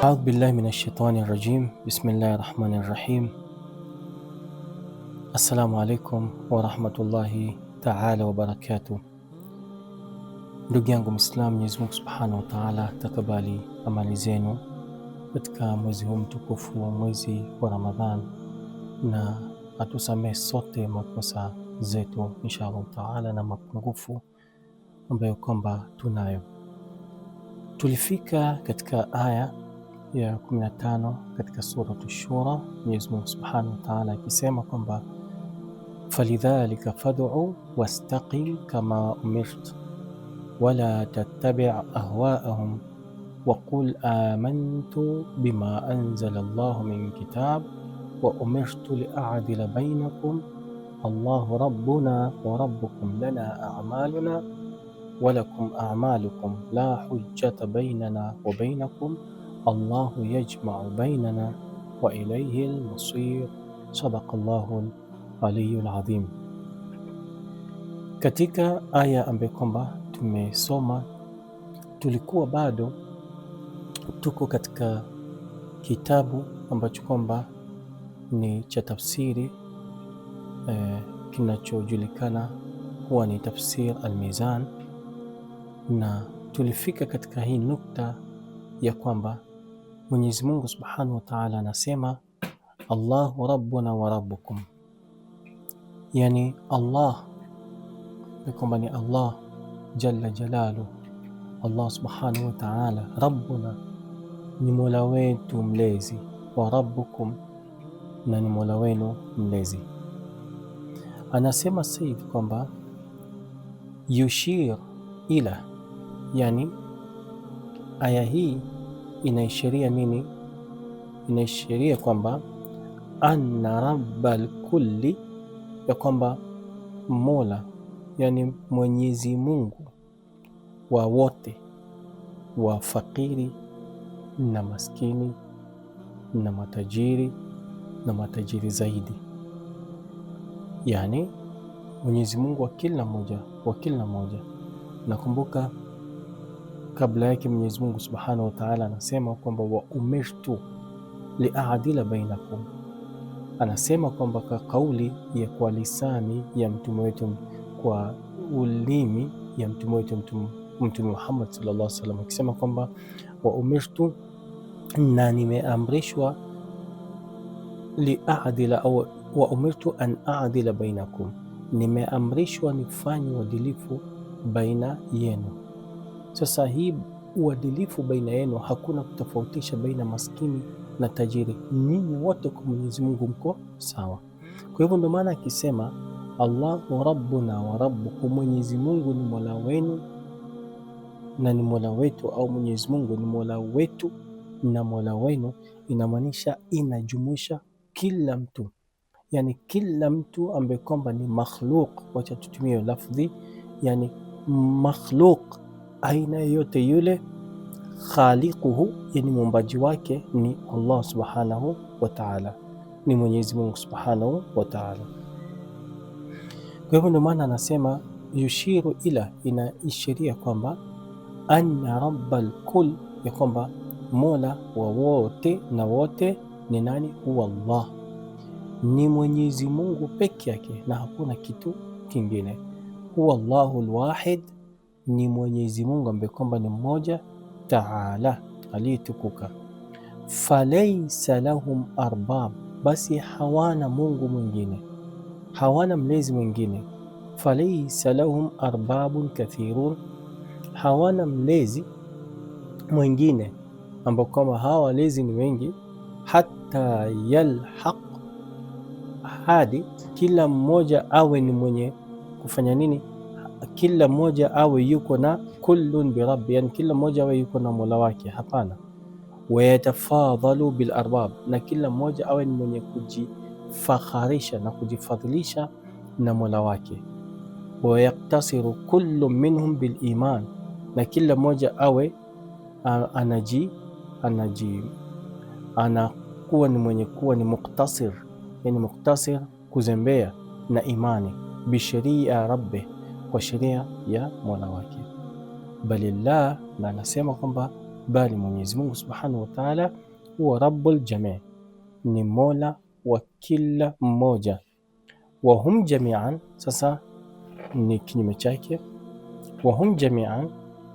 Audhu billahi minash shaitani rajim. Bismillahi rahmani rahim. Assalamu alaikum warahmatullahi taala wabarakatuh. Ndugu yangu Muislamu, Mwenyezi Mungu subhanahu wa taala takabali amali zenu katika mwezi huu mtukufu wa mwezi wa Ramadhan, na atusamehe sote makosa zetu inshallah taala na mapungufu ambayo kwamba tunayo. Tulifika katika aya ya 15 katika suratu Shura, Mwenyezi Mungu subhanahu wa taala akisema kwamba falidhalika fad'u wastaqim kama umirt wala tattabi' ahwa'ahum wa qul amantu bima anzala Allahu min kitab wa umirtu li'adila bainakum Allahu rabbuna wa rabbukum lana a'maluna wa lakum a'malukum la hujjata bainana wa bainakum Allahu yajma'u bainana wa ilayhi al-masir. Sadaqa Allahu al-aliyyul azim. Katika aya ambayo kwamba tumesoma, tulikuwa bado tuko katika kitabu ambacho kwamba ni cha tafsiri kinachojulikana huwa ni tafsir al-Mizan, na tulifika katika hii nukta ya kwamba Mwenyezi Mungu subhanahu wa ta'ala anasema Allahu rabbuna wa rabbukum, yani Allah kwamba ni Allah jalla jalalu, Allah subhanahu wa ta'ala, rabbuna ni mola wetu mlezi, wa rabbukum na ni mola wenu mlezi. Anasema Sayyid kwamba yushir ila, yani aya hii inaishiria nini? Inaishiria kwamba anna rabbal kulli, ya kwamba mola yani Mwenyezi Mungu wa wote, wa fakiri na maskini na matajiri na matajiri zaidi, yani Mwenyezi Mungu wa kila moja, wa kila moja. Nakumbuka kabla yake Mwenyezi Mungu subhanahu wa ta'ala anasema kwamba wa umirtu li'adila bainakum, anasema kwamba kwa kauli ya kwa lisani ya mtume wetu, kwa ulimi ya mtume wetu Mtume Muhammad sallallahu alaihi wasallam, akisema kwamba wa umirtu, na nimeamrishwa li'adila au wa umirtu an a'dila bainakum, nimeamrishwa nifanye uadilifu baina yenu. Sasa hii uadilifu baina yenu, hakuna kutofautisha baina maskini na tajiri, nyinyi wote kwa Mwenyezi Mungu mko sawa. Kwa hivyo ndio maana akisema Allahu rabbuna wa rabbukum, Mwenyezi Mungu ni mola wenu na ni mola wetu, au Mwenyezi Mungu ni mola wetu na mola wenu, inamaanisha inajumuisha kila mtu, yani kila mtu ambaye kwamba ni makhluq. Wacha tutumie lafdhi, yani makhluq aina yote yule, khaliquhu yani muumbaji wake ni Allah subhanahu wa ta'ala, ni Mwenyezi Mungu subhanahu wa ta'ala. Kwa hivyo ndio maana anasema yushiru ila, inaishiria kwamba anna rabbal kull, ya kwamba mola wa wote na wote ni nani? Huwa Allah, ni Mwenyezi Mungu peke yake na hakuna kitu kingine. Huwa Allahu alwahid, ni Mwenyezi Mungu ambaye kwamba ni mmoja, taala aliyetukuka. Falaysa lahum arbab, basi hawana Mungu mwingine, hawana mlezi mwingine. Falaysa lahum arbabun kathirun, hawana mlezi mwingine ambao kama hawa walezi ni wengi. Hatta yalhaq, hadi kila mmoja awe ni mwenye kufanya nini? Kila mmoja awe yuko na kullun bi rabbi, yani kila mmoja awe yuko na mola wake. Hapana, wayatafadhalu bil arbab, na kila mmoja awe ni mwenye kujifakharisha na kujifadhilisha na mola wake. Wayaktasiru kullu minhum bil iman, na kila mmoja awe anakuwa ni mwenye kuwa ni muktasir, yani muktasir kuzembea na imani, bisharia rabbi, kwa sheria ya mola wake. Balillah, na anasema kwamba bali Mwenyezi Mungu Subhanahu wa Ta'ala huwa Rabbul Jami', ni Mola wa kila mmoja. Wa hum jami'an, sasa ni kinyume chake. Wa hum jami'an,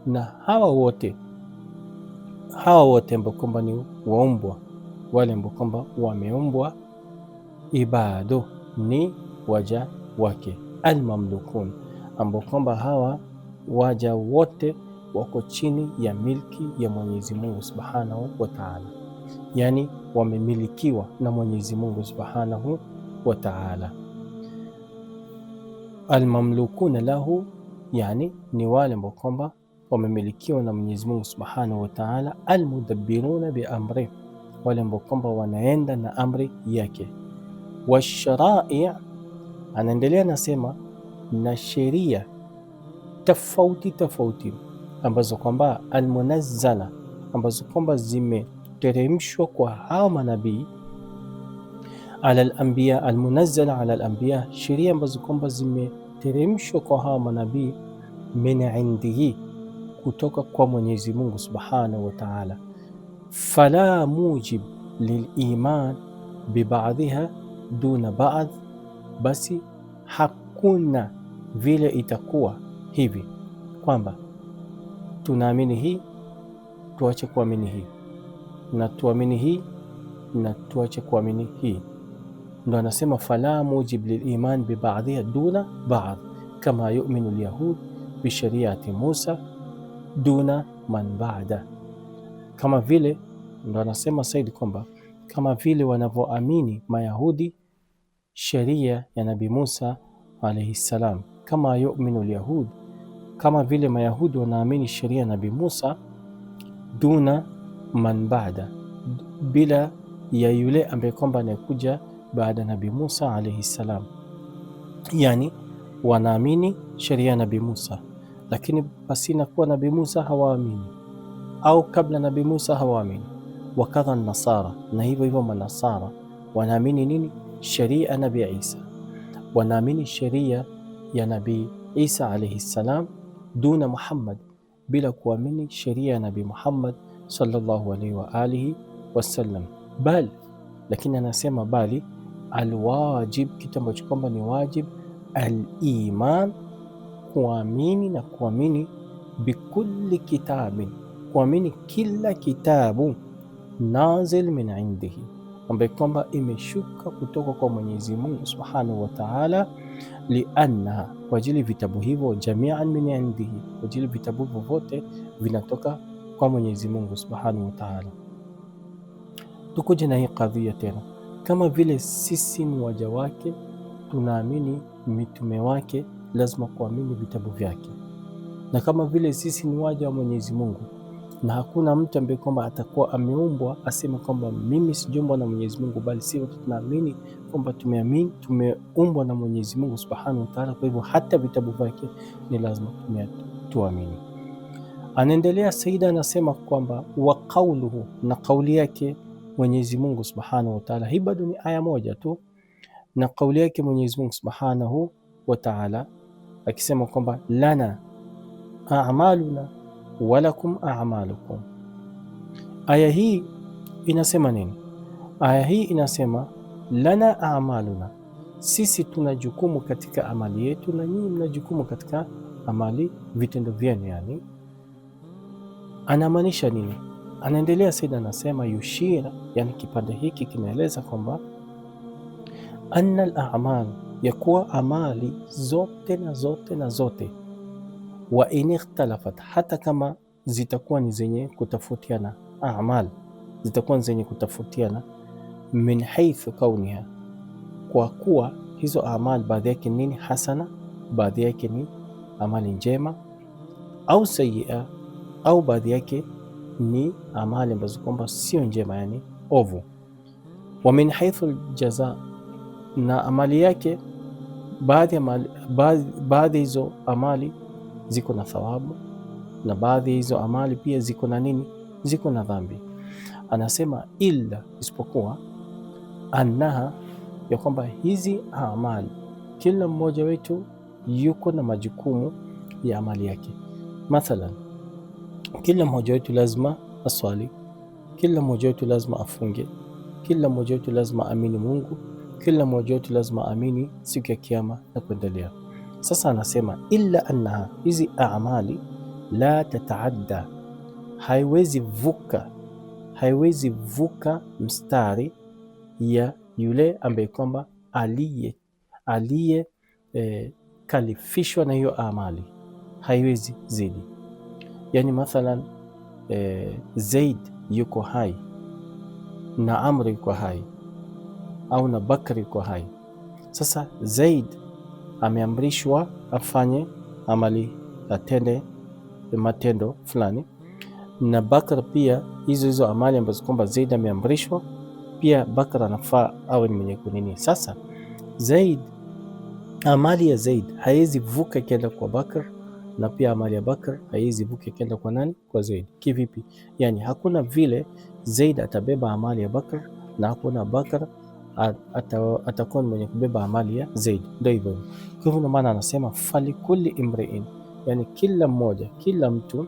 na hawa wote ambao kwamba ni waumbwa, wale ambao kwamba wameumbwa, ibadu, ni waja wake, almamlukun, ambao kwamba hawa waja wote wako chini ya milki ya Mwenyezi Mungu Subhanahu wa Ta'ala, yani wamemilikiwa na Mwenyezi Mungu Subhanahu wa Ta'ala. Almamlukuna lahu, yani ni wale ambao kwamba wamemilikiwa na Mwenyezi Mungu Subhanahu wa Ta'ala. Almudabbiruna bi amri, wale ambao kwamba wanaenda na amri yake. Washarai, anaendelea nasema, na sheria tofauti ambazo kwamba almunazzala, ambazo kwamba zimeteremshwa kwa hao manabii, ala al-anbiya, almunazzala ala al-anbiya, sheria ambazo kwamba zimeteremshwa kwa hao manabii, min indihi, kutoka kwa Mwenyezi Mungu Subhanahu wa Ta'ala. Fala mujib liliman bibadhiha duna ba'd, basi hakuna vile itakuwa hivi kwamba tunaamini hii tuache kuamini hii, na tuamini hii na tuache kuamini hii. Ndo anasema fala mujib liliman bibadhiha duna ba'd, kama yu'minu alyahud bishariati Musa duna man ba'da, kama vile, ndo anasema Said kwamba kama vile wanavyoamini Mayahudi sheria ya Nabii Musa alayhi salam, kama yu'minu alyahud, kama vile Mayahudi wanaamini sheria ya Nabii Musa, duna man ba'da, bila ya yule ambaye kwamba anakuja baada Nabii Musa alayhi salam. Yani wanaamini sheria ya Nabii Musa, lakini pasina kuwa Nabii Musa hawaamini, au kabla Nabii Musa hawaamini. Wakadha nasara, na hivyo manasara wanaamini nini? Sheria ya Nabii Isa, wanaamini sheria ya Nabii Isa alayhi salam, duna Muhammad, bila kuamini sheria ya Nabii Muhammad sallallahu alayhi wa alihi wasallam. Bali, lakini anasema bali alwajib, kitu ambacho kwamba ni wajib, aliman, kuamini na kuamini, bikulli kitabin, kuamini kila kitabu, nazil min indihi, ambaye kwamba imeshuka kutoka kwa Mwenyezi Mungu Subhanahu wa Ta'ala, lianna, kwa ajili vitabu hivyo, jami'an min indihi, kwa ajili vitabu vyote vinatoka kwa Mwenyezi Mungu Subhanahu wa Ta'ala. Tukuje na hii kadhia tena, kama vile sisi ni waja wake, tunaamini mitume wake, lazima kuamini vitabu vyake, na kama vile sisi ni waja wa Mwenyezi Mungu, na hakuna mtu ambaye kwamba atakuwa ameumbwa aseme kwamba mimi sijaumbwa na Mwenyezi Mungu, bali sisi tunaamini kwamba tumeumbwa na Mwenyezi Mungu Subhanahu wa Ta'ala. Kwa hivyo hata vitabu vyake ni lazima tuamini. Anaendelea Saida, anasema kwamba wa qawluhu, na kauli yake Mwenyezi Mungu Subhanahu wa Ta'ala, hii bado ni aya moja tu, na kauli yake Mwenyezi Mungu Subhanahu wa Ta'ala akisema kwamba lana a'maluna walakum a'malukum. Aya hii inasema nini? Aya hii inasema lana a'maluna, sisi tuna jukumu katika amali yetu na nyinyi mna jukumu katika amali, vitendo vyenu. Yani anamaanisha nini? Anaendelea Saida, anasema yushira, yani kipande hiki kinaeleza kwamba anna al-a'mal, ya kuwa amali zote na zote, wa in ikhtalafat, hata kama zitakuwa ni zenye kutofautiana, a'mal zitakuwa ni zenye kutofautiana, min haythu kauniha, kwa kuwa hizo a'mal baadhi yake nini? Hasana, baadhi yake ni amali njema, au sayyi'a, au baadhi yake ni amali ambazo kwamba sio njema, yani ovu. Wa min haythu aljaza, na amali yake baadhi hizo amali ziko na thawabu, na baadhi hizo amali pia ziko na nini? Ziko na dhambi. Anasema illa, isipokuwa, annaha, ya kwamba hizi amali kila mmoja wetu yuko na majukumu ya amali yake. Mathalan, kila mmoja wetu lazima aswali, kila mmoja wetu lazima afunge, kila mmoja wetu lazima amini Mungu, kila mmoja wetu lazima amini siku ya Kiyama na kuendelea. Sasa anasema illa annaha, hizi amali la tataadda, haiwezi vuka mstari ya yule ambaye kwamba aliye kalifishwa na hiyo amali, haiwezi zidi. Yani mathalan Zaid yuko hai na Amr yuko hai au na Bakr yuko hai. Sasa Zaid ameamrishwa afanye amali, atende matendo fulani, na Bakr pia hizo amali ambazo kwamba Zaid ameamrishwa, pia Bakr anafaa awe ni mwenye kunini. Sasa Zaid, amali ya Zaid haiwezi vuka kenda kwa Bakr, na pia amali ya Bakr haiwezi vuka kenda kwa nani? Kwa Zaid. Kivipi? Yani hakuna vile Zaid atabeba amali ya Bakr na hakuna Bakr atakuwa mwenye kubeba amali ya Zaid. Ndio hivyo. Kwa hivyo maana anasema falikuli imriin, yani kila mtu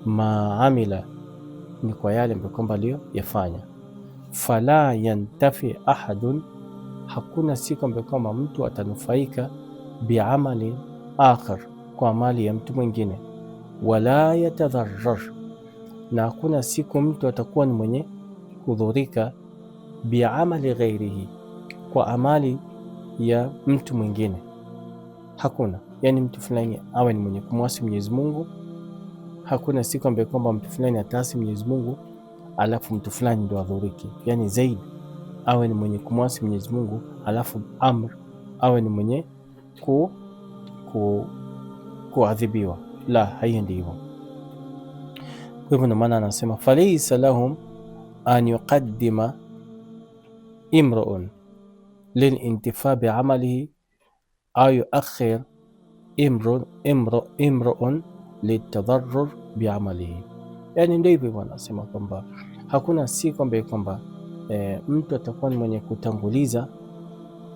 maamila ni kwa yale ambayo kwamba leo yafanya. Fala yantafi ahadun, hakuna siku ambayo kwamba mtu atanufaika biamali akhar, kwa amali ya mtu mwingine. Wala yatadharrar, na hakuna siku mtu atakuwa ni mwenye kudhurika biamali ghairihi, kwa amali ya mtu mwingine. Hakuna, yani mtu fulani awe ni mwenye kumwasi Mwenyezi Mungu, hakuna siku ambayo kwamba mtu fulani ataasi Mwenyezi Mungu alafu mtu fulani ndo adhuriki. Yani Zaid awe ni mwenye kumwasi Mwenyezi Mungu alafu Amr awe ni mwenye kuadhibiwa. La, haiendi hivyo. Kwa hivyo ndio maana anasema falaysa lahum an yuqaddima imru'un lilintifa bi'amalihi au yuakhir imru'un litadarrur bi'amalihi. Yani ndio hivyo wanasema kwamba hakuna siku ambayo kwamba mtu atakuwa ni mwenye kutanguliza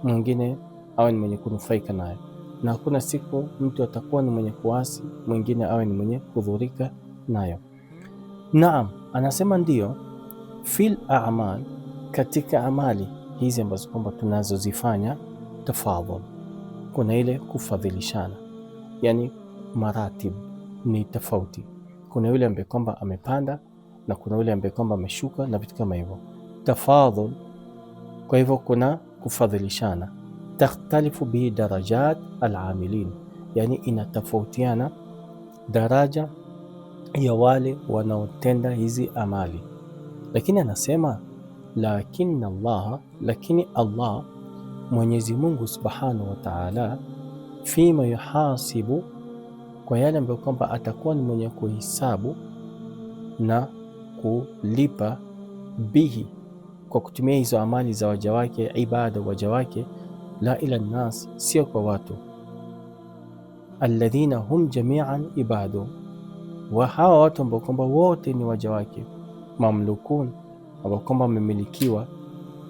mwingine awe ni mwenye kunufaika naye, na hakuna siku mtu atakuwa ni mwenye kuasi mwingine awe ni mwenye kudhurika nayo. Naam, anasema ndio fil a'mal, katika amali hizi ambazo kwamba tunazozifanya, tafadhul, kuna ile kufadhilishana, yani maratib ni tofauti. Kuna yule ambaye kwamba amepanda na kuna yule ambaye kwamba ameshuka na vitu kama hivyo, tafadhul. Kwa hivyo kuna kufadhilishana, takhtalifu bihi darajat al-amilin, yani inatofautiana daraja ya wale wanaotenda hizi amali. Lakini anasema lakini Allah Mwenyezi Mungu Subhanahu wa Ta'ala, fima yuhasibu, kwa yale ambayo kwamba atakuwa ni mwenye kuhisabu na kulipa, bihi, kwa kutumia hizo amali za waja wake, ibada waja wake, la ila nas, sio kwa watu, alladhina hum jami'an ibadu, wa hawa watu ambao kwamba wote ni waja wake, mamlukun, ambao kwamba wamemilikiwa,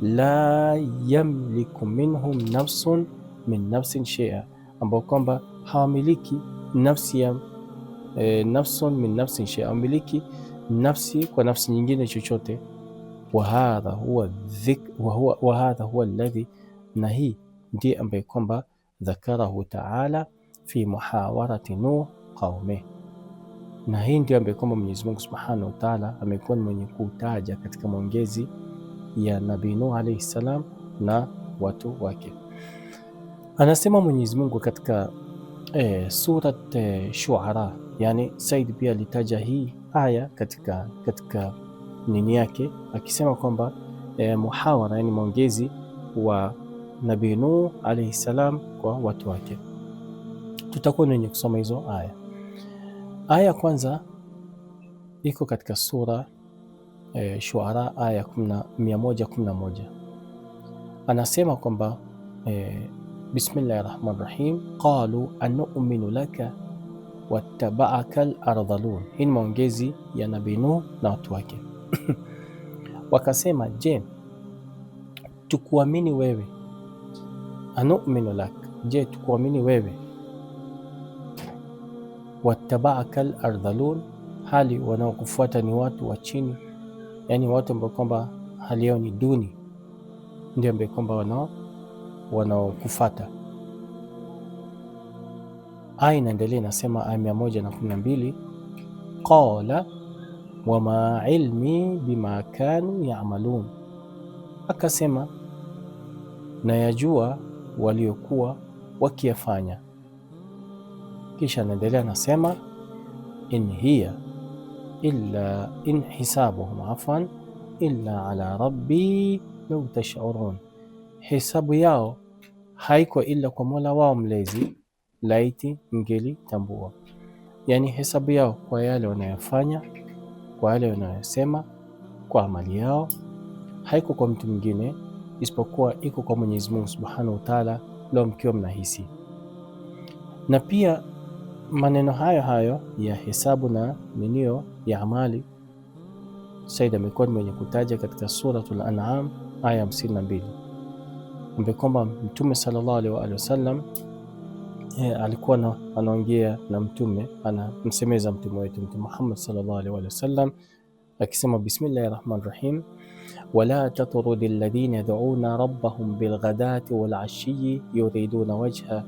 la yamliku minhum nafsun min nafsin shay'a, ambao kwamba hawamiliki nafsi ya nafsun min nafsin shay'a, hawamiliki nafsi kwa nafsi nyingine chochote. Wa hadha huwa alladhi, na hii ndiye ambaye kwamba dhakarahu Ta'ala fi muhawarati Nuh qaumih, na hii ndio ambaye kwamba Mwenyezi Mungu Subhanahu wa Ta'ala amekuwa ni mwenye kutaja katika maongezi ya Nabii Nuh alayhi salam na watu wake. Anasema Mwenyezi Mungu katika surat Shuara, yani Said pia alitaja hii aya katika nini yake, akisema kwamba muhawara, yani maongezi wa Nabii Nuh alayhi salam kwa watu wake. Tutakuwa wenye kusoma hizo aya. Aya kwanza iko katika sura Shuara aya 111. Anasema kwamba bismillahir rahmanir rahim, qalu anu'minu laka wattaba'aka al-ardhalun. Hii ni maongezi ya Nabii Nuh na watu wake. Wakasema, je, tukuamini wewe? Anu'minu lak, je, tukuamini wewe? Wattaba'aka al-ardhalun, hali wanaokufuata ni watu wa chini, yani watu ambao kwamba hali yao ni duni, ndio ambao kwamba wanaokufuata. Aya inaendelea inasema, aya 112, qala wama ilmi bima kanu ya'malun, akasema na yajua waliokuwa wakiyafanya. Kisha anaendelea nasema, in hiya illa in hisabuhum afwan illa ala rabbi law tash'urun, hisabu yao haiko ila kwa Mola wao mlezi, laiti mngeli tambua. Yani hesabu yao kwa yale wanayofanya, kwa yale wanayosema, kwa amali yao haiko kwa mtu mwingine isipokuwa iko kwa Mwenyezi Mungu Subhanahu wa Ta'ala, lao mkiwa mnahisi. Na pia maneno hayo ya hesabu na minio ya amali, Said amekuwa mwenye kutaja katika Suratul An'am aya 52, ambapo kwamba Mtume sallallahu alaihi wasallam alikuwa anaongea na mtume, anamsemeza mtume wetu Mtume Muhammad sallallahu alaihi wasallam akisema, bismillahir rahmanir rahim, wala tatrudi alladhina yad'una rabbahum bilghadati wal ashiyyi yuriduna wajha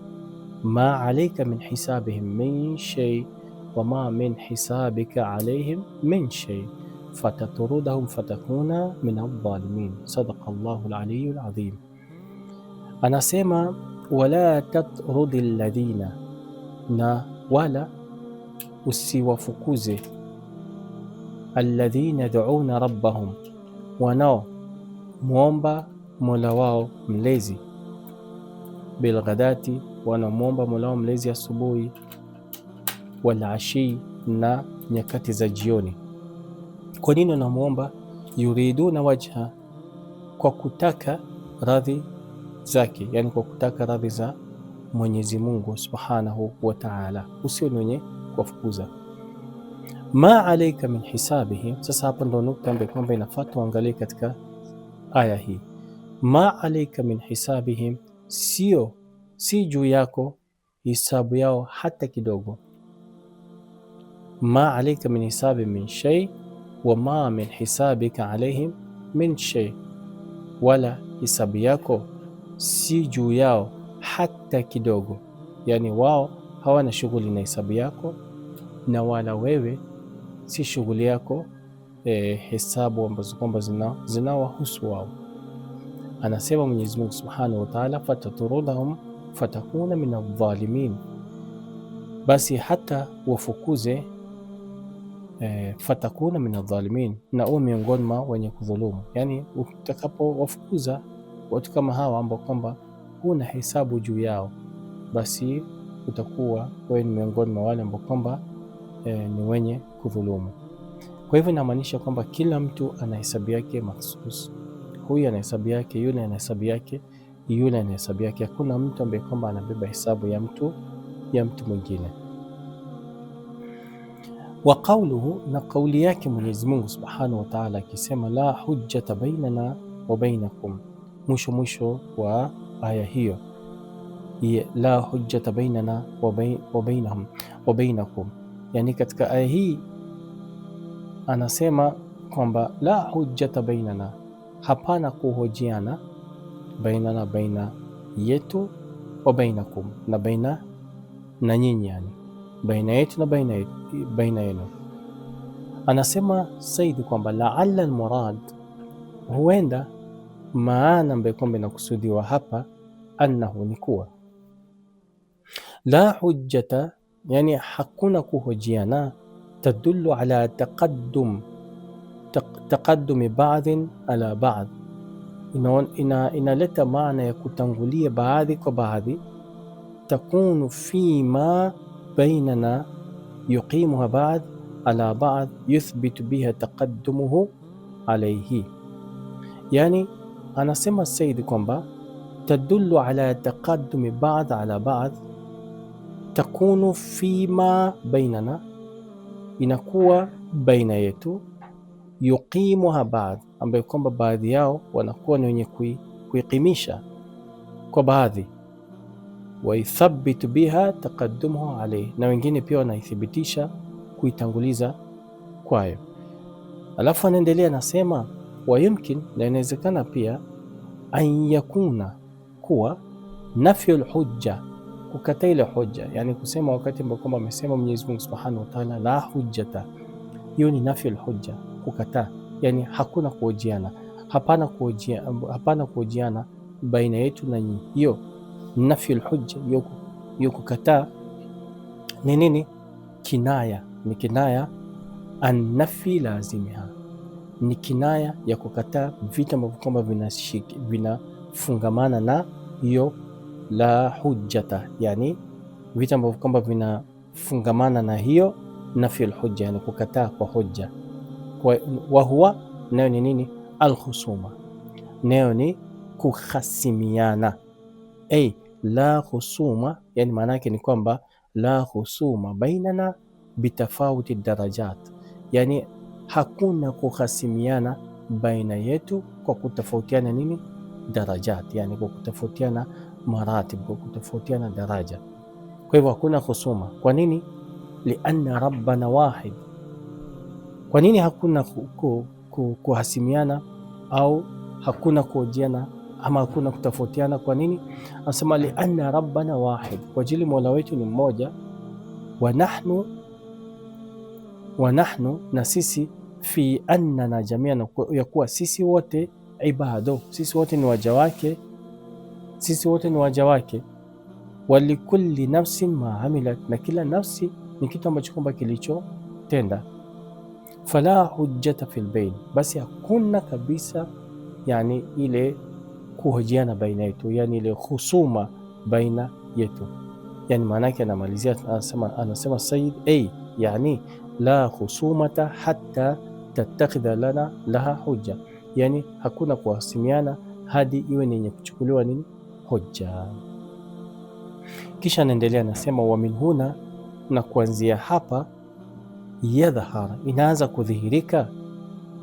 ma alayka min hisabihim min shay wa ma min hisabika alayhim min shay fatatrudahum fatakuna min adh-dhalimin. Sadaqa Allahu al-aliyyul azim. Anasema wala tatrudi alladhina, na wala usiwafukuze, alladhina yad'una rabbahum, wanao muomba Mola wao mlezi, bilghadati, wanamuomba Mola wao mlezi asubuhi, wal ashi, na nyakati za jioni. Kwa nini wanamuomba? Yuriduna wajha, kwa kutaka radhi zake, yani kwa kutaka radhi za Mwenyezi Mungu Subhanahu wa Ta'ala, usio ni wenye kuwafukuza. Ma alayka min hisabihim, sasa hapa ndo nukta ambayo kwamba inafaa tuangalie katika aya hii. Ma alayka min hisabihim, si juu yako hisabu yao hata kidogo. Ma alayka min hisabi min shay wa ma min hisabika alayhim min shay, wala hisabu yako si juu yao hata kidogo, yani wao hawana shughuli na hisabu yako, na wala wewe si shughuli yako hesabu ambazo kwamba zinawahusu wao. Anasema Mwenyezi Mungu Subhanahu wa Ta'ala, fataturudahum fatakuna min adh-dhalimin, basi hata wafukuze fatakuna min adh-dhalimin, na uwe miongoni mwa wenye kudhulumu. Yani utakapo wafukuza watu kama hawa ambao kwamba huna hesabu juu yao, basi utakuwa wewe ni miongoni mwa wale ambao kwamba ni wenye kudhulumu. Kwa hivyo inamaanisha kwamba kila mtu ana hesabu yake mahsusi. Huyu ana hesabu yake, yule ana hesabu yake, yule ana hesabu yake. Hakuna mtu ambaye kwamba anabeba hesabu ya mtu mwingine. Wa qawluhu, na kauli yake Mwenyezi Mungu Subhanahu wa Ta'ala akisema, la hujjata bainana wa bainakum, mwisho wa aya hiyo, la hujjata bainana wa bainahum wa bainakum. Yani katika aya hii anasema kwamba la hujjata bainana, hapana kuhojiana, bainana, baina yetu, wa bainakum, na baina na nyinyi, yani baina yetu na baina yenu. Anasema Saidi kwamba la'alla al-murad, huenda maana ambayo kwamba inakusudiwa hapa, annahu, ni kuwa la hujjata, yani hakuna kuhojiana, tadullu ala taqaddumi ba'dhin ala ba'd, inaleta maana ya kutangulia baadhi kwa baadhi. Takunu fima bainana yuqimuha ba'd ala ba'd yuthbitu biha taqaddumuhu alayhi. Yani anasema Said kwamba tadullu ala taqaddumi ba'd ala ba'd, takunu fima bainana, inakuwa baina yetu, yuqimuha ba'd, ambayo kwamba baadhi yao wanakuwa ni wenye kuiqimisha kwa baadhi, wa yuthabbitu biha taqaddumuhu alayhi, na wengine pia wanaithibitisha kuitanguliza kwayo. Alafu anaendelea nasema, wayumkin, na inawezekana pia, an yakuna, kuwa, nafyul hujja, kukataa ile hujja, yani kusema wakati ambao kwamba amesema Mwenyezi Mungu Subhanahu wa Ta'ala la hujjata, hiyo ni nafyul hujja, kukataa, yani hakuna kuhojiana, hapana kuhojiana baina yetu na nyinyi. Hiyo nafyul hujja, hiyo kukataa ni nini? Kinaya, ni kinaya an nafi lazimiha, ni kinaya ya kukataa vitu ambavyo kwamba vinafungamana na hiyo la hujjata, yani vitu ambavyo kwamba vinafungamana na hiyo nafyul hujja, yani kukataa kwa hujja. Wa huwa, nayo ni nini? Alkhusuma, nayo ni kuhasimiana. La husuma, yani maana yake ni kwamba la husuma bainana bitafauti darajat, yani hakuna kuhasimiana baina yetu kwa kutofautiana nini? Darajat, yani kwa kutofautiana maratib, kwa kutofautiana daraja. Kwa hivyo hakuna husuma. Kwa nini? Lianna rabbana wahid. Kwa nini hakuna kuhasimiana au hakuna kuojiana ama hakuna kutofautiana? Kwa nini? Anasema lianna rabbana wahid, kwa ajili Mola wetu ni mmoja. Wa nahnu, na sisi, fi annana jamian, ya kuwa sisi wote ibado, sisi wote ni waja wake, sisi wote ni waja wake. Walikulli nafsin ma amilat, na kila nafsi ni kitu ambacho kwamba kilichotenda. Fala hujjata fil bain, basi hakuna kabisa yani ile kuhojiana baina yetu, yani ile husuma baina yetu. Yani maana yake anamalizia, anasema Sayyid, yani la husumata hatta tattakhidha lana laha hujja, yani hakuna kuhasimiana hadi iwe ni yenye kuchukuliwa nini? Hujja. Kisha anaendelea anasema, wa min huna, na kuanzia hapa, yadhhar, inaanza kudhihirika,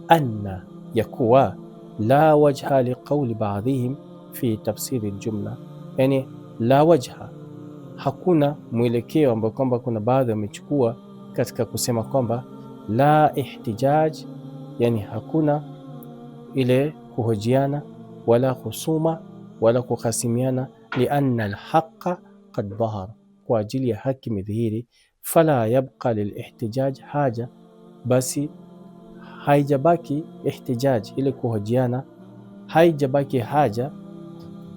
anna, ya kuwa, la wajha liqauli ba'dihim fi tafsiri aljumla, yani la wajha, hakuna mwelekeo ambao kwamba kuna baadhi wamechukua katika kusema kwamba la ihtijaj, yani hakuna ile kuhojiana, wala husuma, wala kuhasimiana, lianna alhaqa qad dhahara, kwa ajili ya haki imedhihiri. Fala yabqa lilihtijaj haja, basi haijabaki ihtijaj, ile kuhojiana haijabaki haja,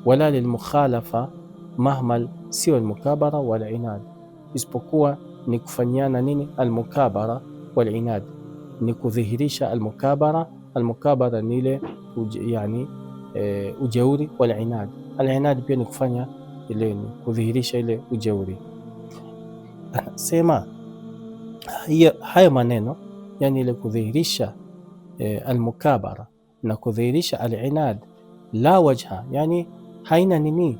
wala lilmukhalafa mahmal siwa almukabara walinad, isipokuwa ni kufanyiana nini? Almukabara walinad, ni kudhihirisha almukabara. Almukabara ni ile yani ujeuri, walinad, alinad pia ni kufanya ile, ni kudhihirisha ile ujeuri. Anasema haya maneno, yani ile kudhihirisha almukabara na kudhihirisha alinad, la wajha, yani haina nini,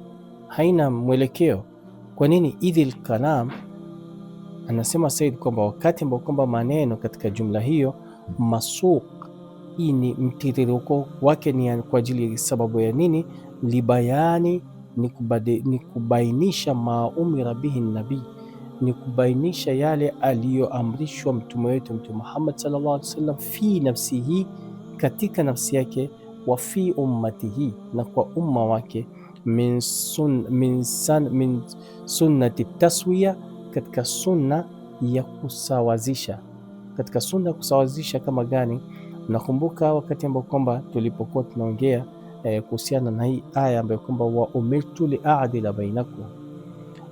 haina mwelekeo. Kwa nini? Idhi alkalam, anasema Said kwamba wakati ambao kwamba maneno katika jumla hiyo masuq, hii ni mtiririko wake ni kwa ajili sababu ya nini? Libayani, ni kubainisha maumira bihi nabii, ni kubainisha yale aliyoamrishwa mtume wetu Mtume Muhammad sallallahu alaihi wasallam, fi nafsihi, katika nafsi yake, wa fi ummatihi, na kwa umma wake, min sunnati taswiya, katika sunna ya kusawazisha. Katika sunna ya kusawazisha kama gani? Nakumbuka wakati ambao kwamba tulipokuwa tunaongea kuhusiana na hii aya ambayo kwamba wa umirtu li'adila bainakum,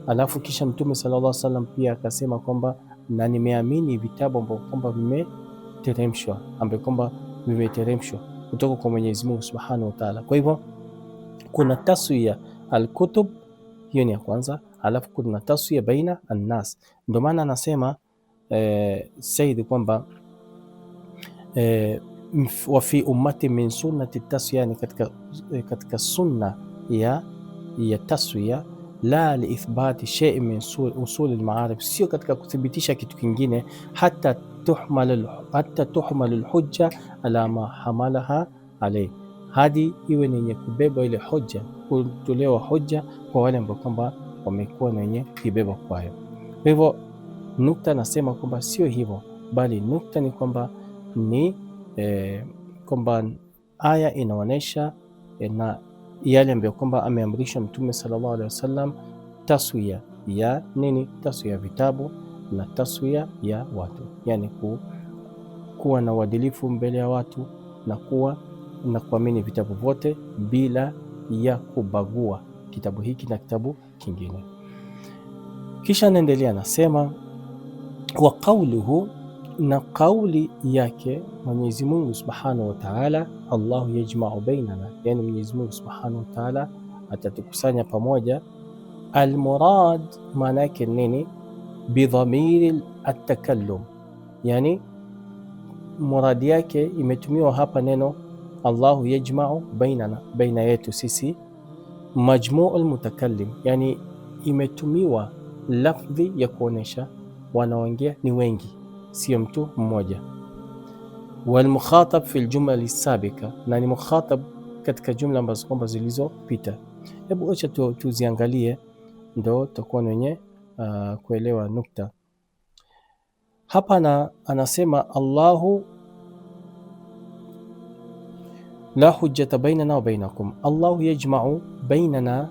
alafu kisha Mtume sallallahu alaihi wasallam pia akasema kwamba na nimeamini vitabu ambavyo kwamba vimeteremshwa, ambapo kwamba vimeteremshwa kutoka kwa Mwenyezi Mungu Subhanahu wa Ta'ala. Kwa hivyo kuna taswiya alkutub, hiyo ni ya kwanza, alafu kuna taswiya baina annas. Ndio maana anasema Said kwamba wa fi ummati min sunnati taswiya, yani katika sunna ya taswiya, la liithbati shay'in min usul almaarif, sio katika kuthibitisha kitu kingine, hata tuhmal alhujja ala ma hamalaha alayhi, hadi iwe ni yenye kubeba ile hujja, kutolewa hujja kwa wale ambao kwamba wamekuwa na wenye kibeba kwayo. Kwa hivyo nukta nasema kwamba sio hivyo, bali nukta ni kwamba ni kwamba aya inaonyesha na yale ambayo kwamba ameamrisha Mtume sallallahu alaihi wasallam, taswiya ya nini? Taswiya ya vitabu na taswiya ya watu, yani kuwa na uadilifu mbele ya watu na kuwa na kuamini vitabu vyote bila ya kubagua kitabu hiki na kitabu kingine. Kisha anaendelea nasema, wa qawluhu, na kauli yake Mwenyezi Mungu Subhanahu wa Ta'ala, Allahu yajma'u bainana, yani Mwenyezi Mungu Subhanahu wa Ta'ala atatukusanya pamoja. Almurad maana yake nini? Bidhamiri at-takallum, yani muradi yake imetumiwa hapa neno Allahu yajma'u bainana, baina yetu sisi. Majmu'ul mutakallim, yani imetumiwa lafdhi ya kuonesha wanaongea ni wengi, sio mtu mmoja. Wal mukhatab fi aljumla sabika, na ni mukhatab katika jumla ambazo kwamba zilizopita. Hebu acha tuziangalie, ndo tutakuwa wenye kuelewa nukta hapa. Anasema Allahu la hujjata bainana wa bainakum, Allahu yajma'u bainana,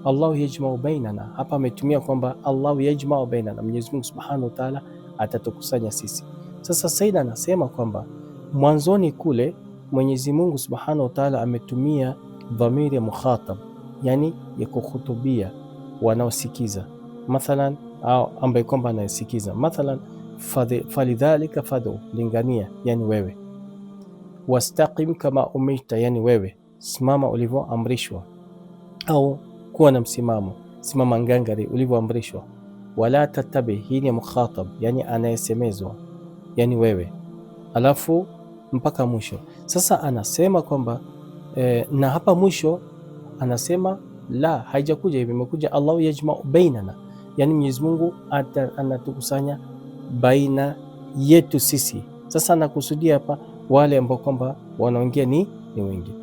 Allahu yajma'u bainana. Hapa ametumia kwamba Allahu yajma'u bainana, Mwenyezi Mungu Subhanahu wa Ta'ala atatukusanya sisi. Sasa Said anasema kwamba mwanzoni kule Mwenyezi Mungu Subhanahu wa Ta'ala ametumia dhamiri ya mukhatab, yani ya kukhutubia wanaosikiza, mathalan au ambaye kwamba anayesikiza, mathalan falidhalika fad'u, lingania, yani wewe. Wastaqim kama umirta, yani wewe simama ulivyoamrishwa, au kuwa na msimamo, simama ngangari ulivyoamrishwa. Wala tatabi, hii ni mukhatab, yani anayesemezwa, yani wewe, alafu mpaka mwisho. Sasa anasema kwamba na hapa mwisho anasema la, haijakuja hivi, imekuja Allahu yajma'u bainana, yani Mwenyezi Mungu anatukusanya baina yetu sisi. Sasa anakusudia hapa wale ambao kwamba wanaongea ni wengi.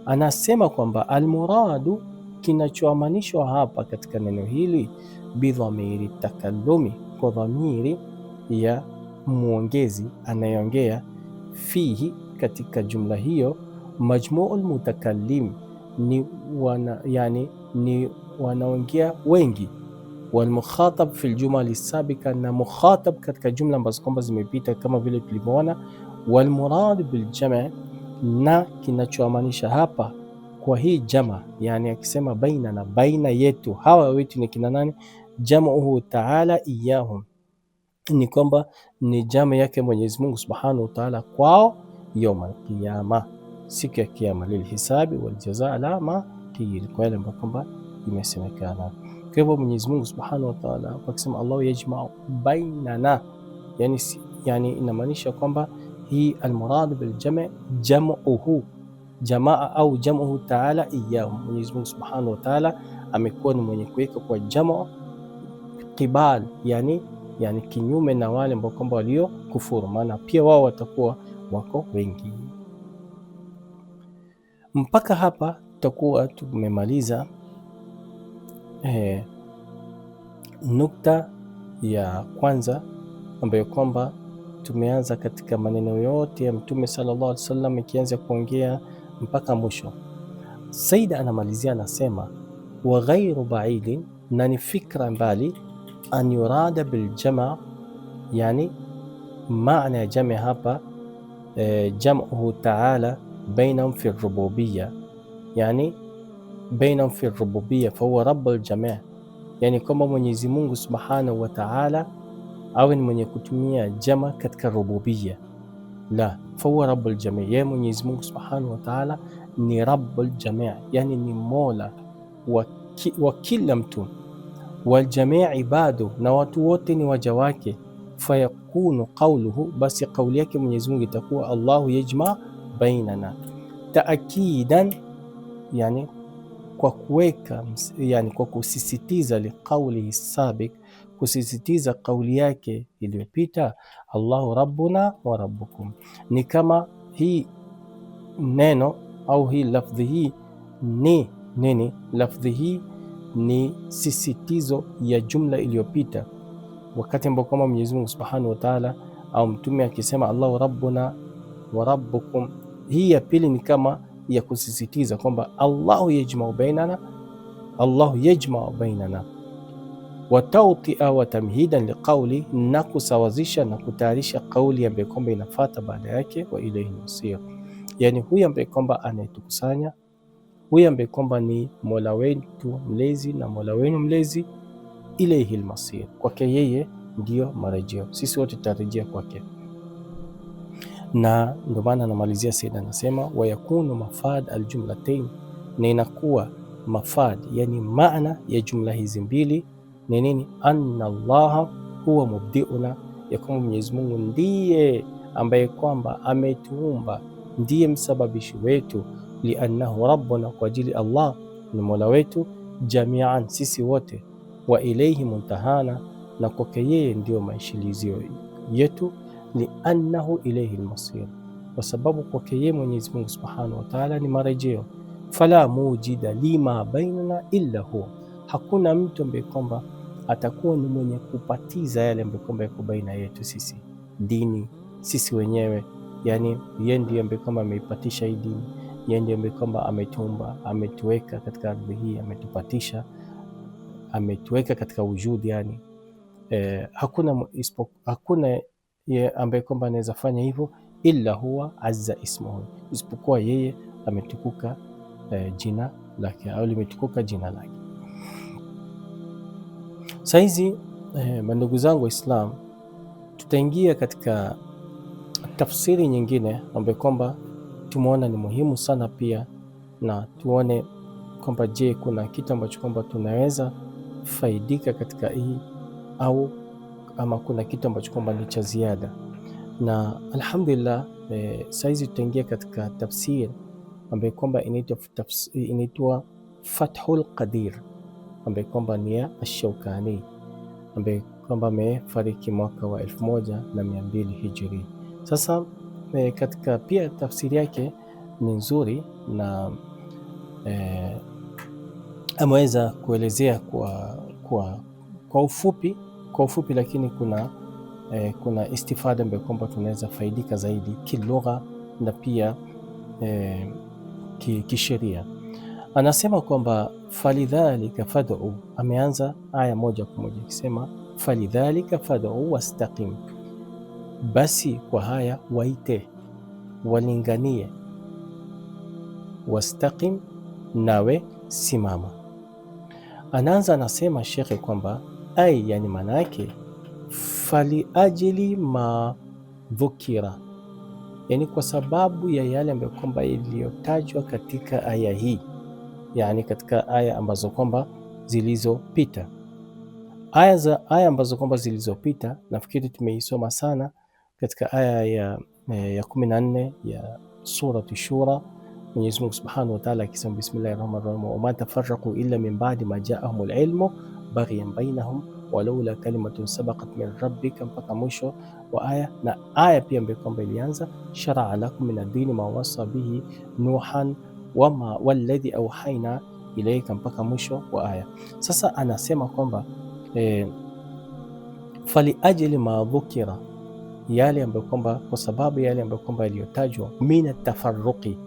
Anasema kwamba almuradu, kinachoamanishwa hapa katika neno hili, bidhamiri takallumi, kwa dhamiri ya muongezi anayeongea, fihi, katika jumla hiyo, majmu'ul mutakallim, ni wanaongea wengi. Wal mukhatab fi aljumla sabika, na mukhatab katika jumla ambazo kwamba zimepita kama vile tulivyoona. Wal murad bil jam', na kinachoamanisha hapa kwa hii jama, yani akisema baina, na baina yetu, hawa wetu ni kina nani? Jam'uhu ta'ala iyahum, ni kwamba ni jama yake Mwenyezi Mungu Subhanahu wa Ta'ala kwao, yawm al-qiyama, siku ya kiyama, lilhisabi wal jazaa la ma qil, kwa yale ambayo kwamba imesemekana. Kwa hivyo Mwenyezi Mungu Subhanahu wa Ta'ala akisema Allahu yajma'u bainana, yani inamaanisha kwamba hii almurad bil jam' jam'uhu, jamaa au jam'uhu ta'ala iyahum. Mwenyezi Mungu Subhanahu wa Ta'ala amekuwa ni mwenye kuweka kwa jamu qibal, yani kinyume na wale ambao kwamba walio kufuru, maana pia wao watakuwa wako wengi. Mpaka hapa tutakuwa tumemaliza nukta ya kwanza ambayo kwamba tumeanza katika maneno yote ya Mtume sallallahu alaihi wasallam, ikianza kuongea mpaka mwisho. Saida anamalizia anasema, wa ghairu ba'idin, na ni fikra mbali, an yurada bil jama', yani maana ya jama' hapa jam'uhu ta'ala bainahum fi rububiyya, yani bainahum fi rububiyya fa huwa rabbul jami', yani kwamba Mwenyezi Mungu Subhanahu wa Ta'ala awe ni mwenye kutumia jama katika rububiyya. La, fa huwa rabbul jami', yeye Mwenyezi Mungu Subhanahu wa Ta'ala ni rabbul jami', yani ni mola wa kila mtu. Wal jami' ibadu, na watu wote ni waja wake. Fayakunu qawluhu, basi kauli yake Mwenyezi Mungu itakuwa Allahu yajma' bainana taakidan, yani kwa kuweka, yani kwa kusisitiza liqaulihi sabik, kusisitiza kauli yake iliyopita, Allahu rabbuna wa rabbukum. Ni kama hii neno au hii lafdhi hii ni nini? Lafdhi hii ni sisitizo ya jumla iliyopita, wakati ambao kama Mwenyezi Mungu Subhanahu wa Ta'ala au mtume akisema Allahu rabbuna wa rabbukum, hii ya pili ni kama ya kusisitiza kwamba Allahu yajma'u bainana wa tawtia wa tamhidan liqauli, na kusawazisha na kutayarisha kauli ambayo kwamba inafuata baada yake, wa ilayhi masir, yani huyu ambaye kwamba anayetukusanya, huyu ambaye kwamba ni Mola wetu mlezi na Mola wenu mlezi, ilayhi almasir, kwake yeye ndio marejeo, sisi wote tutarejea kwake. Na ndio maana anamalizia Sayyid anasema wayakunu mafad aljumlatain, na inakuwa mafad yani maana ya jumla hizi mbili ni nini? Anna Allaha huwa mubdiuna, ya kwamba Mwenyezi Mungu ndiye ambaye kwamba ametuumba, ndiye msababishi wetu, liannahu rabbuna, kwa ajili Allah ni mola wetu, jamian, sisi wote, wa ilayhi muntahana, na kwake yeye ndio maishilizio yetu, liannahu ilayhi almasir, kwa sababu kwake yeye Mwenyezi Mungu Subhanahu wa Ta'ala ni marejeo. Fala mujida lima bainana illa huwa, hakuna mtu ambaye kwamba atakuwa ni mwenye kupatiza yale ambayo kwamba yako baina yetu sisi, dini sisi wenyewe, yani yeye ndiye ambaye kwamba ameipatisha hii dini, yeye ndiye ambaye kwamba ametuumba, ametuweka katika ardhi hii, ametupatisha, ametuweka katika wujudi, yani hakuna ambaye kwamba anaweza fanya hivyo illa huwa azza ismuhu, isipokuwa yeye ametukuka jina lake, au limetukuka jina lake. Saizi mandugu zangu Waislam, tutaingia katika tafsiri nyingine ambayo kwamba tumeona ni muhimu sana pia, na tuone kwamba je, kuna kitu ambacho kwamba tunaweza faidika katika hii, au ama kuna kitu ambacho kwamba ni cha ziada. Na alhamdulillah, saizi tutaingia katika tafsiri ambayo kwamba inaitwa Fathul Qadir, ambaye kwamba ni ya Ash-Shawkani, ambaye kwamba amefariki mwaka wa 1200 Hijri. Sasa katika pia tafsiri yake ni nzuri, na ameweza kuelezea kwa ufupi, lakini kuna istifada ambayo kwamba tunaweza faidika zaidi kilugha na pia kisheria. Anasema kwamba falidhalika fad'u, ameanza aya moja kwa moja akisema falidhalika fad'u wastaqim, basi kwa haya waite, walinganie, wastaqim, nawe simama. Anaanza anasema shekhe kwamba ai, yani maana yake fali ajili ma dhukira, yani kwa sababu ya yale ambayo kwamba iliyotajwa katika aya hii, yani katika aya ambazo kwamba zilizopita, aya ambazo kwamba zilizopita, nafikiri tumeisoma sana katika aya ya 14 ya surati Shura, Mwenyezi Mungu Subhanahu wa Ta'ala akisema bismillahir rahmanir rahim, wa ma tafarraqu illa min ba'di ma ja'ahumul ilmu baghyan bainahum walaula kalimatun sabaqat min rabbika, mpaka mwisho wa aya. Na aya pia ambayo kwamba ilianza shara'a lakum min ad-dini ma wasa bihi nuhan wama walladhi auhaina ilaika, mpaka mwisho wa aya. Sasa anasema kwamba fali ajli ma dhukira, yale ambayo kwamba kwa sababu yale ambayo kwamba yaliyotajwa, min tafarruqi,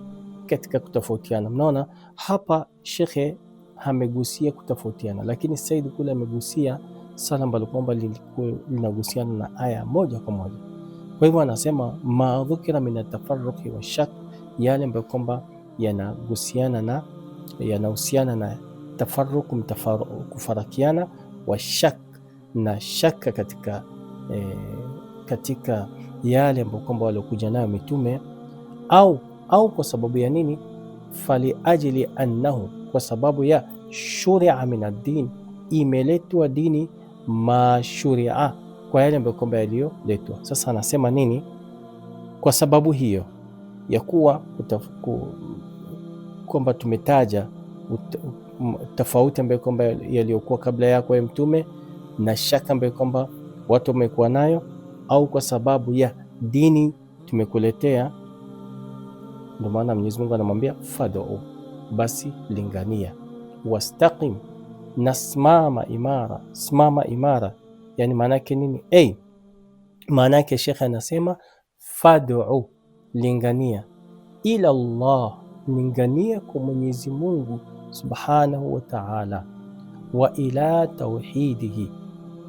katika kutofautiana. Mnaona hapa shekhe amegusia kutofautiana, lakini Said kule amegusia sana ambalo kwamba linagusiana na aya moja kwa moja. Kwa hivyo anasema ma dhukira min tafarruqi wa shak, yale ambayo kwamba yanahusiana na tafarruq, kufarakiana, wa shak, na shaka katika yale ambayo kwamba waliokuja nayo mitume, au kwa sababu ya nini? Fali ajli annahu, kwa sababu ya shuria min ad-din, imeletwa dini mashuria, kwa yale ambayo kwamba yaliyoletwa. Sasa anasema nini? Kwa sababu hiyo ya kuwa kwamba tumetaja tofauti ambayo kwamba yaliyokuwa kabla yako ya mtume, na shaka ambayo kwamba watu wamekuwa nayo, au kwa sababu ya dini tumekuletea. Ndio maana Mwenyezi Mungu anamwambia fad'u, basi lingania, wastaqim, na simama imara. Yani maana yake nini? Maana yake Sheikh anasema fad'u, lingania, ila Allah, lingania kwa Mwenyezi Mungu Subhanahu wa Ta'ala, wa ila tauhidihi,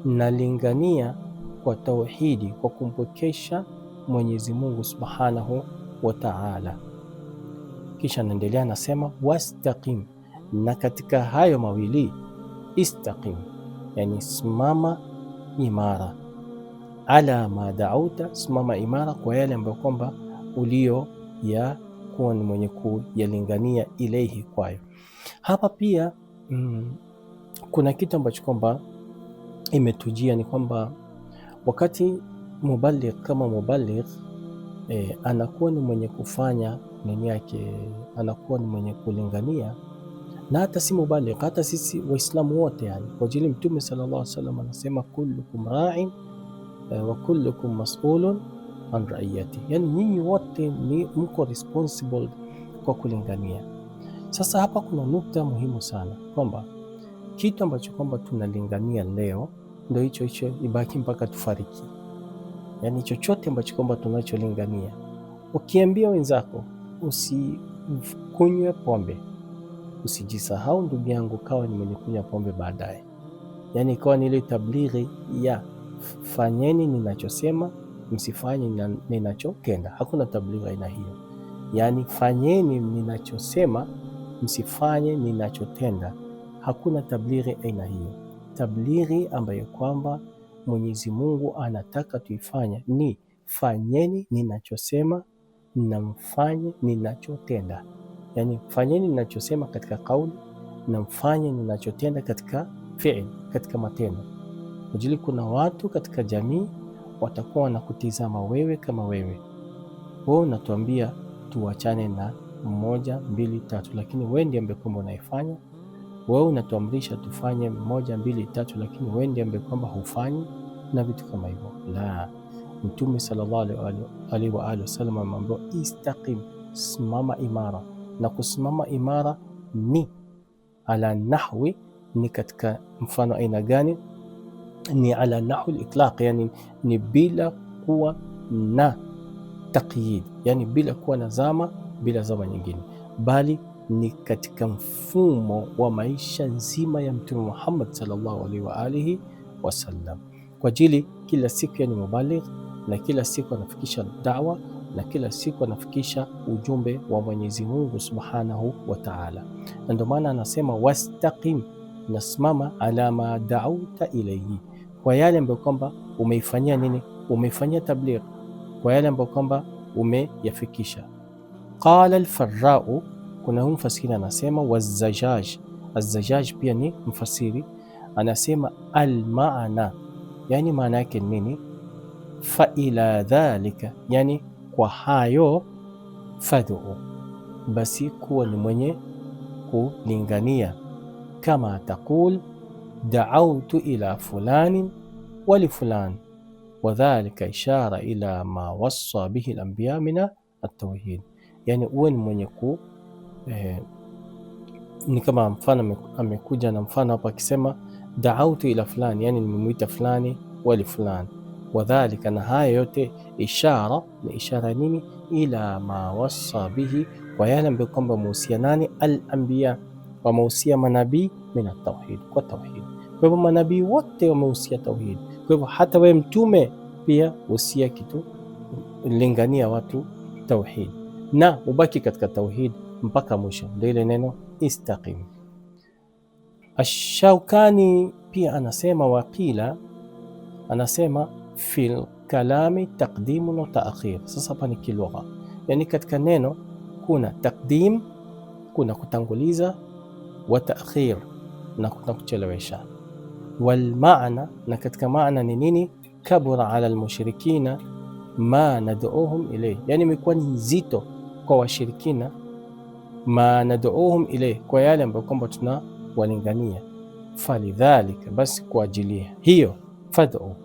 na lingania kwa tauhidi, kwa kumpwekesha Mwenyezi Mungu Subhanahu wa Ta'ala. Kisha naendelea nasema wastaqim, na katika hayo mawili istaqim, yani simama imara, ala ma da'uta, simama imara kwa yale ambayo kwamba ulio ya kuwa ni mwenye kuyalingania ilaihi, kwayo. Hapa pia kuna kitu ambacho kwamba imetujia ni kwamba wakati mubaligh kama mubaligh anakuwa ni mwenye kufanya nini yake, anakuwa ni mwenye kulingania, na hata si mubaligh, hata sisi Waislamu wote, yani kwa ajili Mtume sallallahu alaihi wasallam anasema kullukum ra'in wa kullukum mas'ulun an ra'iyati, yani nyinyi wote ni mko responsible kwa kulingania. Sasa hapa kuna nukta muhimu sana kwamba kitu ambacho kwamba tunalingania leo ndio hicho hicho ibaki mpaka tufariki. Yani chochote ambacho kwamba tunacholingania, ukiambia wenzako usikunywe pombe, usijisahau ndugu yangu kawa ni mwenye kunywa pombe baadaye. Yani ikawa ni ile tablighi ya fanyeni ninachosema, msifanye ninachotenda. Hakuna tablighi aina hiyo. Yani fanyeni ninachosema, msifanye ninachotenda. Hakuna tablighi aina hiyo. Tablighi ambayo kwamba Mwenyezi Mungu anataka tuifanye ni fanyeni ninachosema na mfanye ninachotenda. Yani fanyeni ninachosema katika kauli na mfanye ninachotenda katika fi'l, katika matendo. Kujili kuna watu katika jamii watakuwa wanakutizama wewe kama wewe unatuambia tuachane na 1 2 3, lakini wewe ndiye ambaye kwamba unaifanya. Wewe unatuamrisha tufanye 1 2 3, lakini wewe ndiye ambaye kwamba hufanyi, na vitu kama hivyo. La, Mtume sallallahu alaihi wa alihi wasallam amemwambia istaqim, simama imara. Na kusimama imara ni ala nahwi, ni katika mfano aina gani? Ni ala nahwi al-itlaq, yani ni bila kuwa na taqyid, yani bila kuwa na zama, bila zama nyingine, bali ni katika mfumo wa maisha nzima ya Mtume Muhammad sallallahu alaihi wa alihi wasallam. Kwa ajili kila siku yani mubaligh, na kila siku anafikisha da'wa, na kila siku anafikisha ujumbe wa Mwenyezi Mungu Subhanahu wa Ta'ala. Na ndio maana anasema wastaqim, nasimama ala ma da'uta ilayhi, kwa yale ambayo kwamba umeifanyia nini, umeifanyia tabligh, kwa yale ambayo kwamba umeyafikisha. Qala al-Farra'u, kuna mfasiri anasema wazajaj, az-Zajjaj pia ni mfasiri, anasema al-ma'na, yani maana yake nini? Fa ila dhalika, yani kwa hayo, fad'u, basi kuwa ni mwenye kulingania, kama taqul da'awtu ila fulanin wa li fulan, wa dhalika ishara ila ma wassa bihi al-anbiya min at-tauhid. Yani uwe ni mwenye ni kama mfano amekuja na mfano hapa akisema da'awtu ila fulani, yani nimemuita fulani, wa li fulan, wadhalika, na haya yote ishara, ni ishara nini? Ila ma wassa bihi, kwa yale ambayo kwamba wamehusia nani? Al-anbiya, wamehusia manabii min at-tauhid, kwa tauhid. Kwa hivyo manabii wote wamehusia tauhid. Kwa hivyo hata wewe mtume pia husia kitu, lingania watu tauhid, na ubaki katika tauhid mpaka mwisho, ndio ile neno istaqim. Ash-Shawkani pia anasema waqila, anasema fil kalami taqdimun wa ta'khir. Sasa hapa ni kilugha, yani katika neno kuna taqdim, kuna kutanguliza, wa ta'khir, na kuna kuchelewesha. Wal maana, na katika maana ni nini? Kabura ala almushrikina ma nad'uhum ilayh, yani imekuwa ni nzito kwa washirikina, ma nad'uhum ilayh, kwa yale ambayo kwamba tunawalingania. Falidhalika, basi kwa ajili hiyo, fad'u,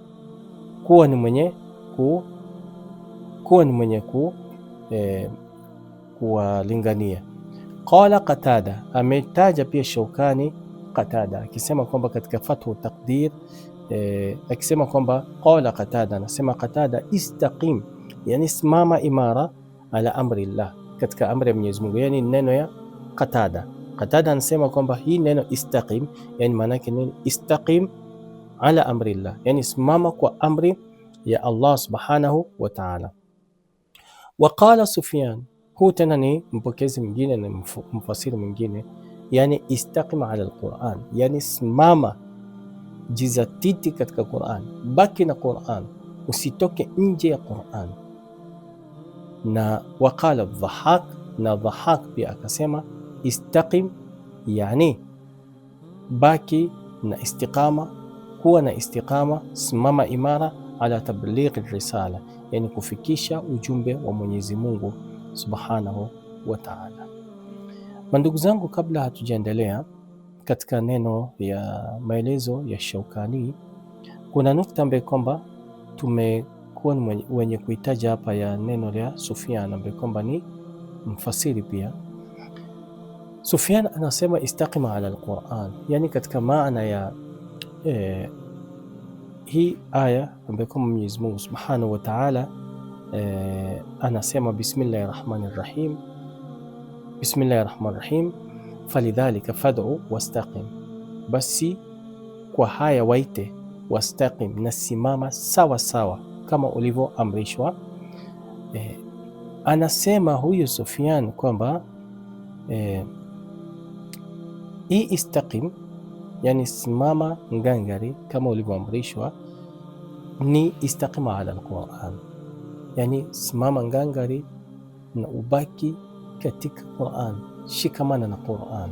kuwa ni mwenye kuwalingania. Qala Qatada, ametaja pia Shawkani Qatada akisema kwamba katika Fathu Taqdir akisema kwamba qala Qatada, anasema Qatada, istaqim, yani simama imara, ala amri llah, katika amri ya Mwenyezi Mungu. Yani neno ya Qatada. Qatada anasema kwamba hii neno istaqim, yani maana yake nini? Istaqim ala amri llah, yani simama kwa amri ya Allah subhanahu wa ta'ala. Wa qala Sufyan, huu tena ni mpokezi mwingine na mfasiri mwingine, yani istaqim ala alquran, yani simama, jizatiti katika Quran, baki na Quran, usitoke nje ya Quran. Na waqala Dhahak, na Dhahak pia akasema istaqim, yani baki na istiqama, kuwa na istiqama, simama imara, ala tablighi risala, yani kufikisha ujumbe wa Mwenyezi Mungu subhanahu wa ta'ala. Mandugu zangu, kabla hatujaendelea katika neno ya maelezo ya Shaukani, kuna nukta ambayo kwamba tumekuwa wenye kuitaja hapa ya neno la Sufyan ambaye kwamba ni mfasiri pia. Sufyan anasema istaqima ala alquran, yani katika maana ya hii aya ambayo kwamba Mwenyezi Mungu subhanahu wa ta'ala anasema bismillahir rahmanir rahim, bismillahir rahmanir rahim, falidhalika fad'u wastaqim, basi kwa haya waite, wastaqim, na simama sawa sawa kama ulivyoamrishwa. Anasema huyu Sufyan kwamba hii istaqim, yani simama ngangari kama ulivyoamrishwa, ni istaqima ala alquran, yani simama ngangari na ubaki katika Quran, shikamana na Quran.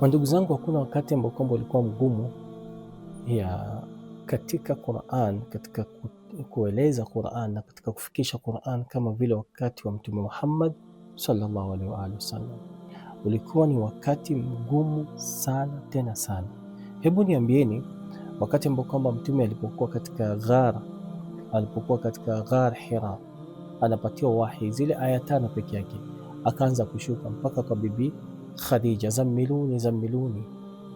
Ndugu zangu, hakuna wakati ambao kwamba ulikuwa mgumu ya katika Quran, katika kueleza Quran na katika kufikisha Quran kama vile wakati wa Mtume Muhammad sallallahu alaihi wa alihi wasallam. Ulikuwa ni wakati mgumu sana tena sana. Hebu niambieni, wakati ambao kwamba Mtume alipokuwa katika ghar Hira, anapatiwa wahi zile aya 5 peke yake, akaanza kushuka mpaka kwa bibi Khadija, zammiluni zammiluni,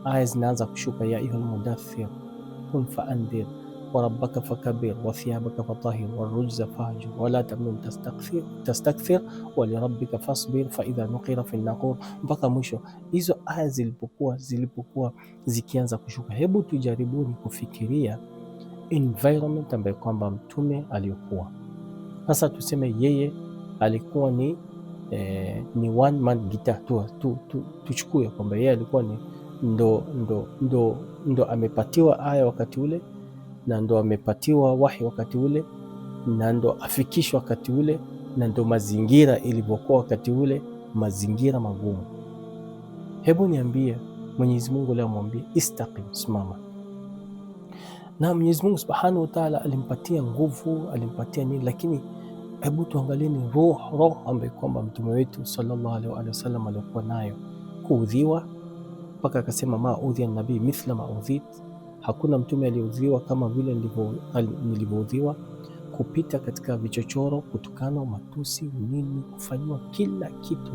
aya zinaanza kushuka, ya ayuha almudaththir qum faandhir wa rabbaka fakabir wa thiyabaka fatahhir wa rujza fahjur wa la tamnun tastakthir wa li rabbika fasbir fa idha nuqira fi naqur, mpaka mwisho. Hizo aya zilipokuwa zikianza kushuka, hebu tujaribuni kufikiria environment ambayo kwamba Mtume aliyokuwa sasa. Tuseme yeye alikuwa ni one man guitar, tuchukue kwamba yeye alikuwa ni ndo amepatiwa aya wakati ule, na ndo amepatiwa wahi wakati ule, na ndo afikishwa wakati ule, na ndo mazingira ilivyokuwa wakati ule, mazingira magumu. Hebu niambie, Mwenyezi Mungu leo mwambie istaqim, simama. Na Mwenyezi Mungu subhanahu wa ta'ala alimpatia nguvu, alimpatia nini, lakini hebu tuangalie ni roho ambayo kwamba mtume wetu sallallahu alaihi wasallam alikuwa nayo, kuudhiwa mpaka akasema ma udhiya nabii mithla ma udhit, hakuna mtume aliudhiwa kama vile nilivyoudhiwa, kupita katika vichochoro, kutukana, matusi, nini, kufanyiwa kila kitu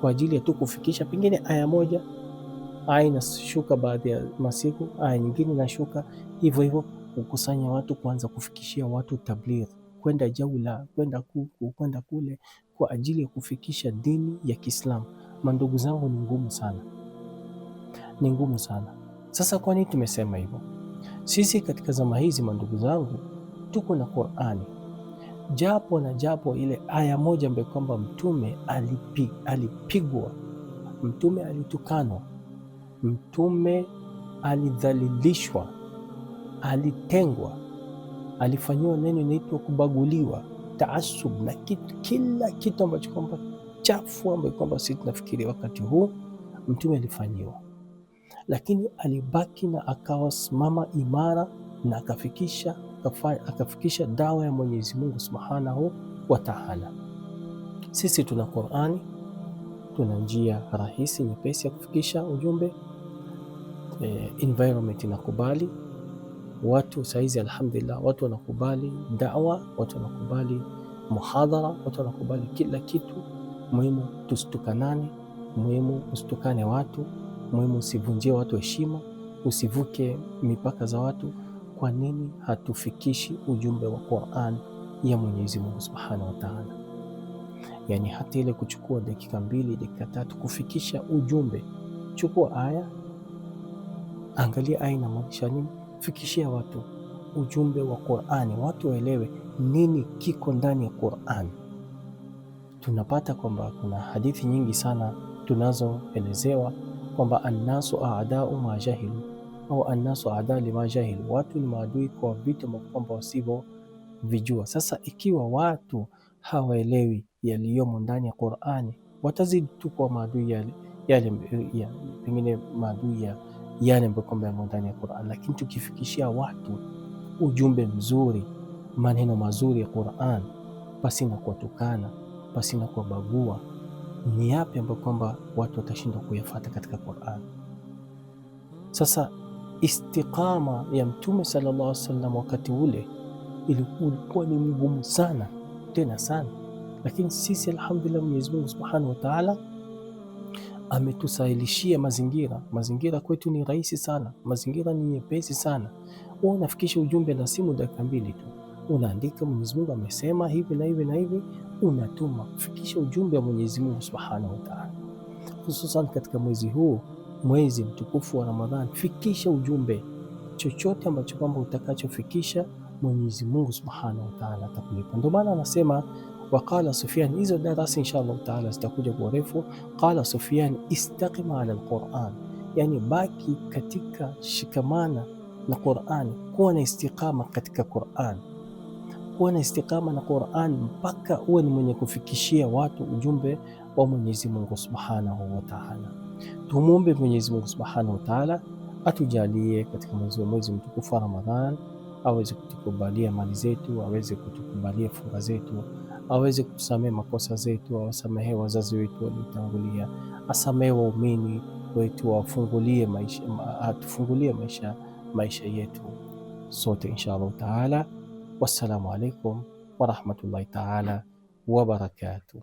kwa ajili ya tu kufikisha pengine aya moja. Aya inashuka baadhi ya masiku, aya nyingine inashuka hivyo hivyo, kukusanya watu, kuanza kufikishia watu tabligh, kwenda jaula, kwenda kwenda kule kwa ajili ya kufikisha dini ya Kiislamu. Mandugu zangu, ni ngumu sana, ni ngumu sana. Sasa kwa nini tumesema hivyo? Sisi katika zama hizi, mandugu zangu, tuko na Qur'ani, japo ile aya moja ambayo kwamba mtume alipigwa, mtume alitukanwa, mtume alidhalilishwa, alitengwa, alifanyiwa neno inaitwa kubaguliwa, taasub, na kila kitu ambacho kwamba chafu ambacho kwamba sisi tunafikiria wakati huu mtume alifanyiwa, lakini alibaki na akawasimama imara na akafikisha dawa ya Mwenyezi Mungu Subhanahu wa Ta'ala. Sisi tuna Qur'ani, tuna njia rahisi nyepesi ya kufikisha ujumbe. Environment inakubali watu saizi, alhamdulillah, watu wanakubali da'wa, watu wanakubali muhadhara, watu wanakubali kila kitu. Muhimu tusitukanane, muhimu usitukane watu, muhimu usivunjie watu heshima, usivuke mipaka za watu. Kwa nini hatufikishi ujumbe wa Qur'an ya Mwenyezi Mungu Subhanahu wa Ta'ala? Yani hata ile kuchukua dakika 2, dakika 3 kufikisha ujumbe. Chukua aya, angalia aya inamaanisha nini, fikishia watu ujumbe wa Qur'ani, watu waelewe nini kiko ndani ya Qur'an. Tunapata kwamba kuna hadithi nyingi sana tunazoelezewa kwamba annasu a'da'u ma jahilu au annasu a'da lima jahilu, watu ni maadui kwa vitu kwamba wasivyovijua. Sasa ikiwa watu hawaelewi yaliyomo ndani ya Qur'ani, watazidi tu kwa maadui yale pengine maadui ya yale ambayo kwamba yamo ndani ya Qur'an. Lakini tukifikishia watu ujumbe mzuri, maneno mazuri ya Qur'an, pasina kuwatukana, pasina kuwabagua, ni yapi ambayo kwamba watu watashindwa kuyafuata katika Qur'an? Sasa istiqama ya Mtume sallallahu alaihi wasallam wakati ule ilikuwa ni ngumu sana, tena sana. Lakini sisi alhamdulillah, Mwenyezi Mungu Subhanahu wa Ta'ala ametusahilishia mazingira kwetu ni rahisi sana, mazingira ni nyepesi sana. Wewe unafikisha ujumbe na simu dakika 2 tu, unaandika Mwenyezi Mungu amesema hivi na hivi na hivi, unatuma. Fikisha ujumbe wa Mwenyezi Mungu Subhanahu wa Ta'ala, hususan katika mwezi huu, mwezi mtukufu wa Ramadhani. Fikisha ujumbe, chochote ambacho kwamba utakachofikisha, Mwenyezi Mungu Subhanahu wa Ta'ala atakulipa. Ndio maana anasema waqala Sufyan, hizo darasa inshallah taala zitakuja kwa urefu. Qala Sufyan, istaqim ala alquran, yani baki katika shikamana na Qur'an, kuwa na istiqama katika Qur'an, kuwa na istiqama na Qur'an mpaka uwe ni mwenye kufikishia watu ujumbe wa Mwenyezi Mungu Subhanahu wa Ta'ala. Tumuombe Mwenyezi Mungu Subhanahu wa Ta'ala atujalie katika mwezi mtukufu wa Ramadhan, aweze kutukubalia mali zetu, aweze kutukubalia funga zetu, aweze kutusamehe makosa zetu, awasamehe wazazi wetu waliotangulia, asamehe waumini wetu, afungulie maisha, atufungulie maisha yetu sote inshallah taala. Wassalamu alaikum wa rahmatullahi taala wa barakatuh.